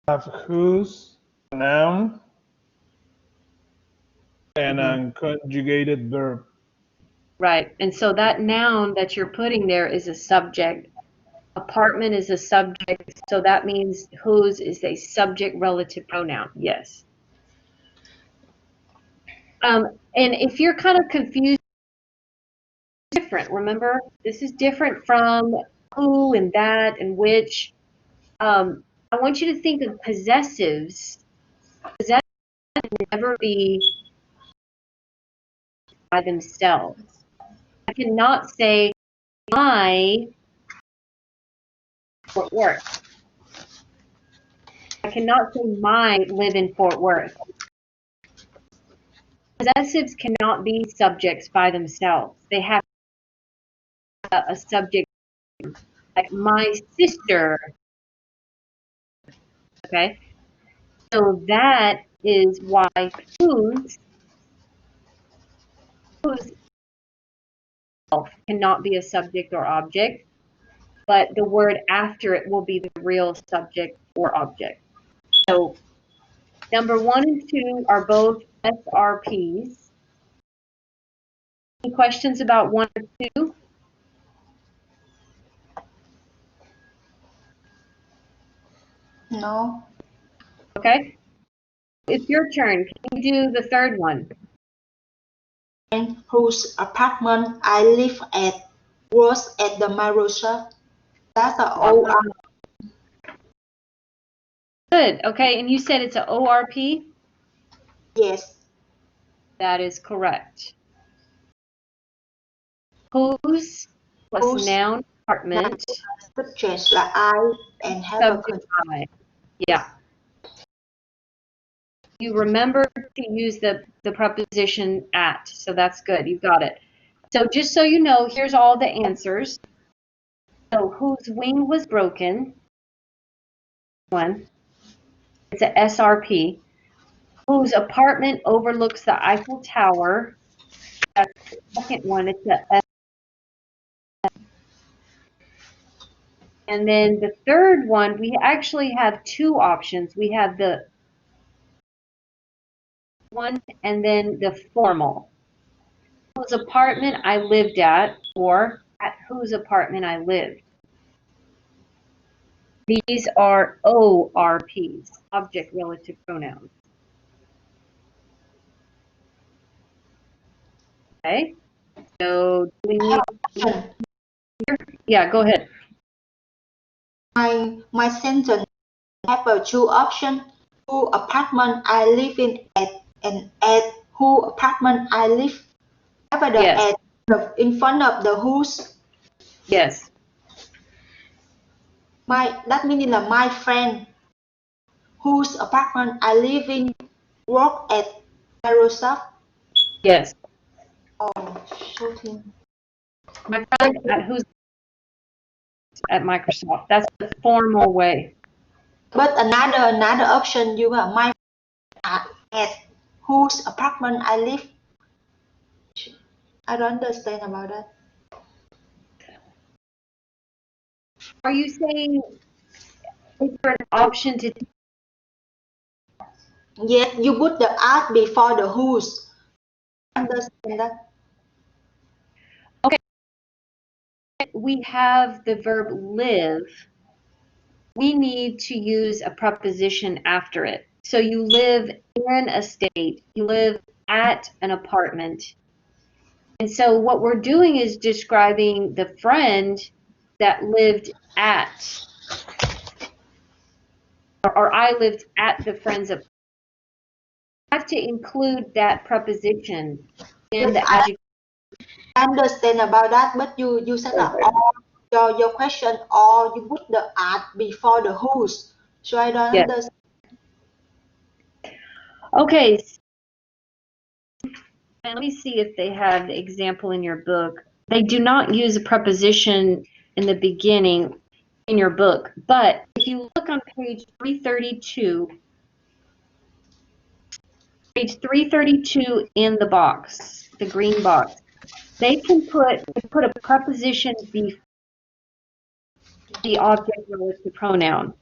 Have whose, noun, and an conjugated verb. Right, and so that noun that you're putting there is a subject. Apartment is a subject, so that means whose is a subject relative pronoun. Yes. And if you're kind of confused, different. Remember, this is different from who and that and which. I want you to think of possessives. Possessives can never be by themselves. I cannot say my Fort Worth. I cannot say my live in Fort Worth. Possessives cannot be subjects by themselves. They have a subject, like my sister. Okay, so that is why whose cannot be a subject or object, but the word after it will be the real subject or object. So number 1 and 2 are both SRPs. Any questions about 1 or 2? No. Okay. It's your turn. Can you do the third one? And whose apartment I live at was at the Microsoft. That's a OR. Good. Okay. And you said it's a ORP? Yes. That is correct. Whose plus Whose noun apartment subject là I and have a subject I. Yeah. You remember to use the preposition at, so that's good. You got it. So just so you know, here's all the answers. So whose wing was broken? One. It's a SRP. Whose apartment overlooks the Eiffel Tower? That's the second one. It's a S. And then the third one, we actually have 2 options. We have the one and then the formal. Whose apartment I lived at, or at whose apartment I lived. These are ORPs, object relative pronouns. Okay, so do we need, yeah, go ahead. My sentence have a 2 option. Who apartment I live in at and at who apartment I live. Have the Yes. at in front of the whose. Yes. That means là my friend whose apartment I live in work at Microsoft. Yes. Oh, shooting. My friend at who's at Microsoft. That's the formal way. But another option you are my at whose apartment I live. I don't understand about that. Are you saying is there an option to Yes, you put the at before the whose. Understand that? we have the verb live, we need to use a preposition after it. So you live in a state, you live at an apartment. And so what we're doing is describing the friend that lived at, or I lived at the friend's apartment. You have to include that preposition in the adjective. I understand about that, but you said that your question or you put the at before the whose So I don't Yes. understand. Okay. Let me see if they have the example in your book. They do not use a preposition in the beginning in your book, but if you look on page 332, in the box, the green box, they can put a preposition before the object relative pronoun,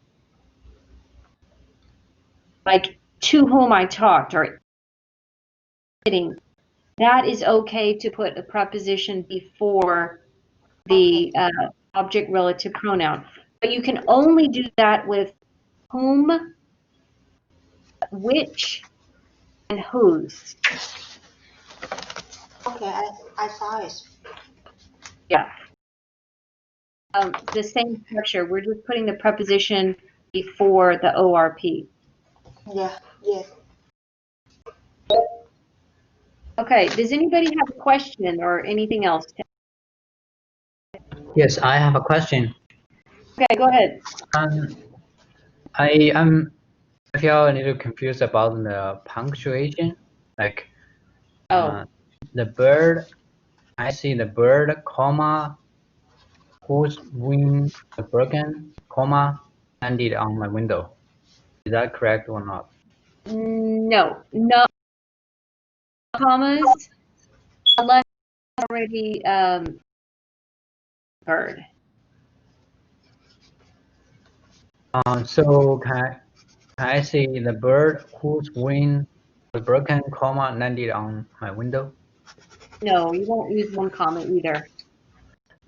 like to whom I talked or sitting. That is okay to put a preposition before the object relative pronoun. But you can only do that with whom, which, and whose. Okay, I saw it. Yeah. The same structure. We're just putting the preposition before the ORP. Yeah, yes. Okay. Does anybody have a question or anything else? Yes, I have a question. Okay, go ahead. I feel a little confused about the punctuation. Like Oh, the bird, I see the bird, comma, whose wing was broken, comma, landed on my window. Is that correct or not? no commas unless it's already bird. So can I say the bird whose wing was broken, comma, landed on my window? No, you won't use one comma either.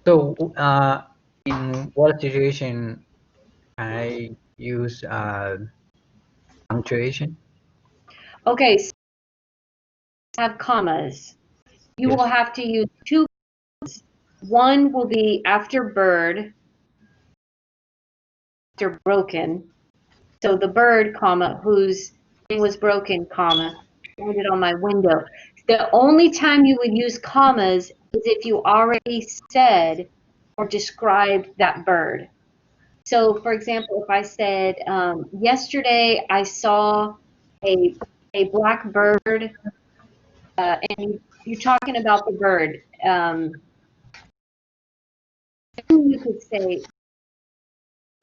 So in what situation can I use punctuation? Okay, so have commas. You Yes. will have to use two. One will be after bird, after broken. So the bird, comma, whose wing was broken, comma, landed on my window. The only time you would use commas is if you already said or described that bird. So, for example, if I said, yesterday I saw a black bird, and you're talking about the bird, then you could say,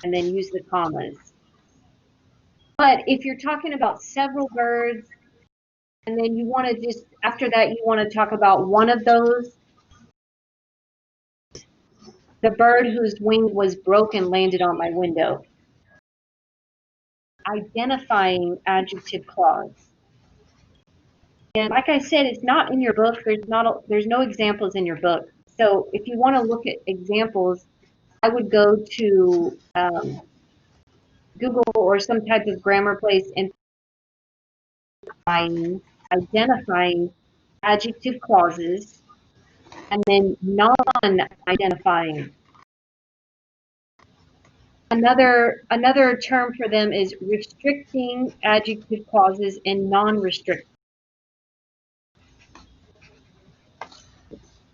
and then use the commas. But if you're talking about several birds, and then you want to just, after that, you want to talk about one of those, the bird whose wing was broken landed on my window. Identifying adjective clause. And like I said, it's not in your book. There's no examples in your book. So if you want to look at examples, I would go to Google or some type of grammar place and find identifying adjective clauses and then non-identifying. Another term for them is restricting adjective clauses and non-restricting.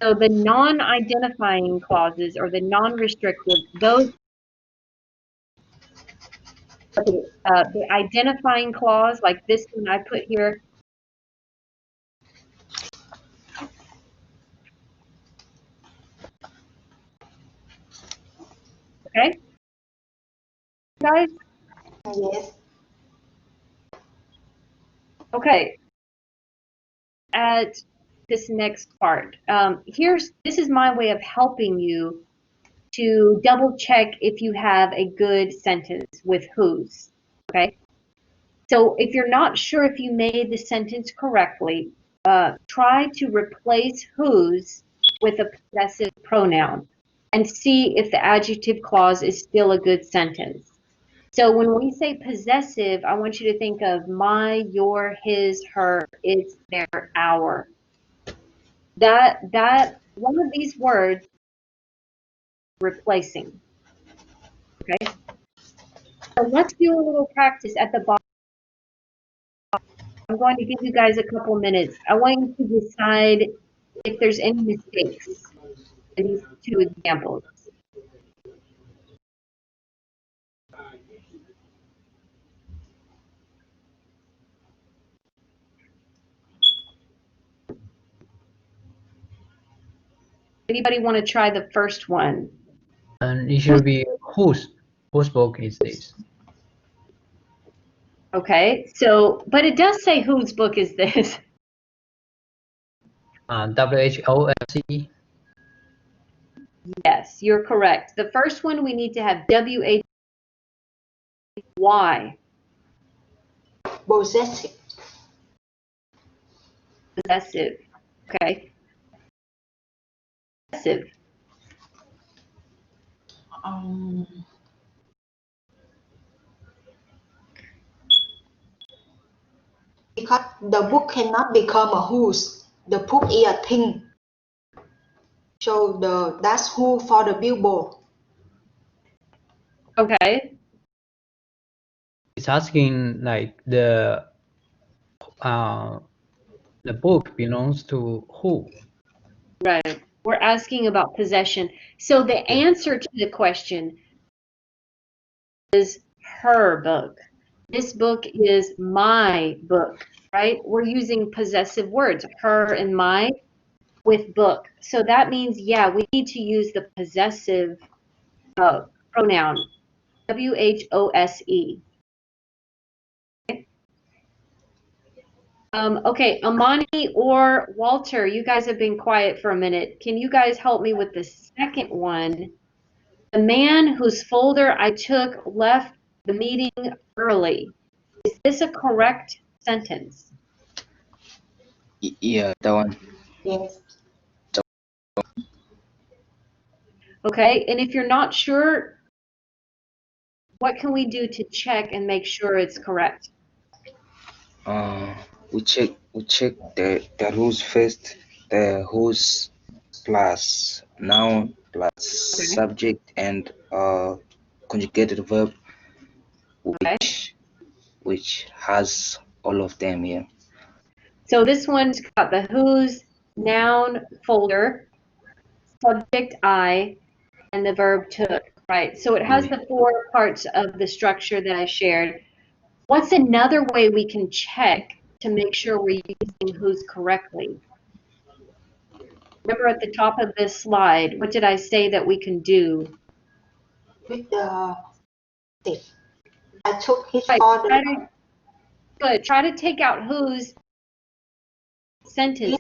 So the non-identifying clauses or the non-restrictive, those the identifying clause, like this one I put here. Okay, guys. Yes. Okay. At this next part, this is my way of helping you to double check if you have a good sentence with whose. Okay. So if you're not sure if you made the sentence correctly, try to replace whose with a possessive pronoun and see if the adjective clause is still a good sentence. So when we say possessive, I want you to think of my, your, his, her, its, their, our. That one of these words replacing. Okay. So let's do a little practice at the bottom. I'm going to give you guys a couple minutes. I want you to decide if there's any mistakes in these two examples. Anybody want to try the first one? And it should be whose book is this? Okay, so, but it does say whose book is this? WHOSE. Yes, you're correct. The first one we need to have WHY, Possessive. possessive. Okay. Possessive. Because the book cannot become a whose. The book is a thing. So that's who for the billboard. Okay. It's asking like the book belongs to who? Right. We're asking about possession. So the answer to the question is her book. This book is my book, right? We're using possessive words, her and my, with book. So that means, yeah, we need to use the possessive pronoun, WHOSE. Okay, Amani or Walter, you guys have been quiet for a minute. Can you guys help me with the second one? The man whose folder I took left the meeting early. Is this a correct sentence? Yeah, that one. Yes. Okay, and if you're not sure, what can we do to check and make sure it's correct? We check the rules first. The whose plus noun plus subject and conjugated verb, Okay, which has all of them here. so this one's got the whose, noun, folder, subject I, and the verb took, right? So it has the four parts of the structure that I shared. What's another way we can check to make sure we're using whose correctly? Remember at the top of this slide, what did I say that we can do? With the stick. I took his Right, folder. try to take out whose sentence.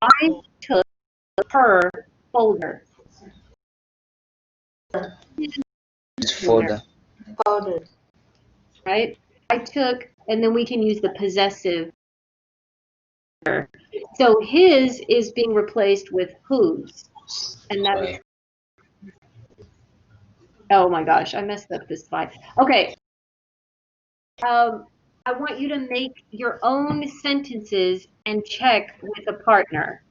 I took her folder. It's folder. Folder. Right? I took, and then we can use the possessive. So his is being replaced with whose. And that is, oh my gosh, I messed up this slide. Okay. I want you to make your own sentences and check with a partner.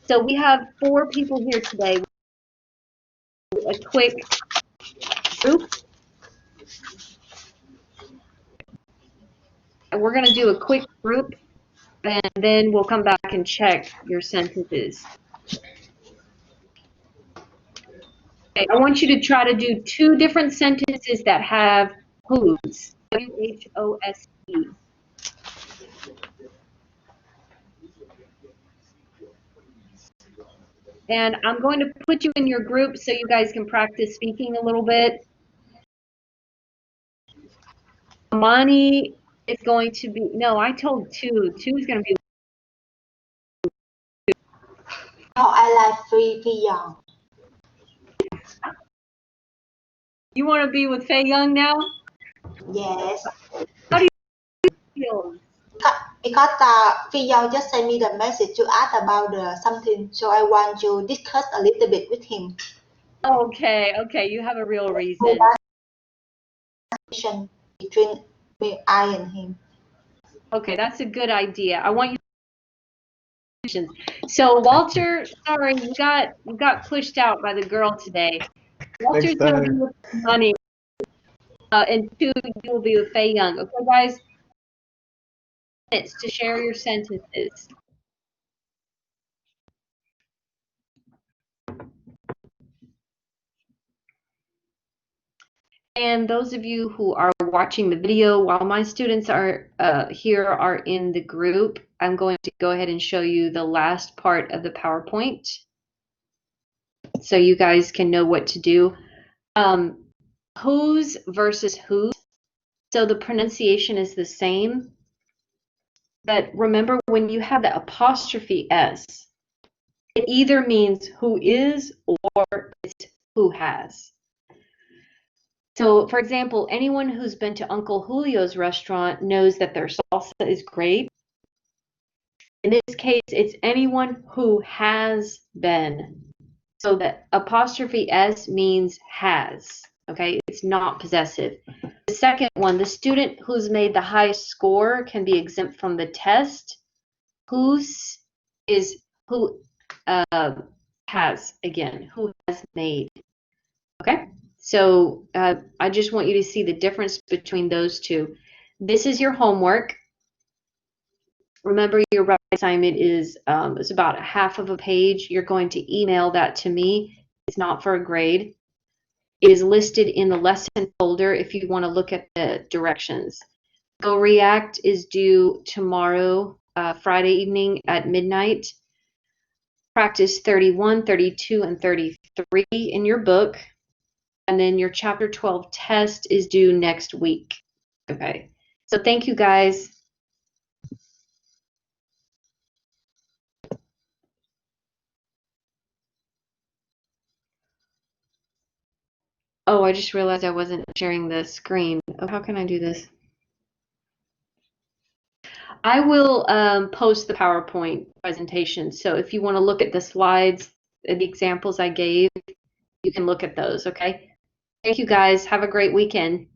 So we have 4 people here today. A quick group. And we're going to do a quick group, and then we'll come back and check your sentences. Okay, I want you to try to do 2 different sentences that have whose, W-H-O-S-E. And I'm going to put you in your group so you guys can practice speaking a little bit. Amani is going to be, no, I told 2. 2 is going to be. No, I like Free Young. You want to be with Faye Young now? Yes. How do you feel? Because Phi Young just sent me the message to ask about something, so I want to discuss a little bit with him. Okay, you have a real reason. Between I and him. Okay, that's a good idea. I want you. So Walter, sorry, you got pushed out by the girl today. Walter's going to be with Money, and 2, you will be with Faye Young. Okay, guys, minutes to share your sentences. And those of you who are watching the video, while my students are here are in the group, I'm going to go ahead and show you the last part of the PowerPoint. so you guys can know what to do. Whose versus whose. So the pronunciation is the same, but remember when you have the apostrophe S, it either means who is or it's who has. So, for example, anyone who's been to Uncle Julio's restaurant knows that their salsa is great. In this case, it's anyone who has been. So the apostrophe S means has, okay? It's not possessive. The second one, the student who's made the highest score can be exempt from the test. Whose is who has, again, who has made, okay? So I just want you to see the difference between those two. This is your homework. Remember, your writing assignment is it's about a half of a page. You're going to email that to me. It's not for a grade. It is listed in the lesson folder if you want to look at the directions. Go React is due tomorrow, Friday evening at midnight. Practice 31, 32, and 33 in your book. And then your chapter 12 test is due next week. Okay. So thank you guys. Oh, I just realized I wasn't sharing the screen. Oh, how can I do this? I will post the PowerPoint presentation. So if you want to look at the slides, the examples I gave, you can look at those, okay? Thank you guys. Have a great weekend.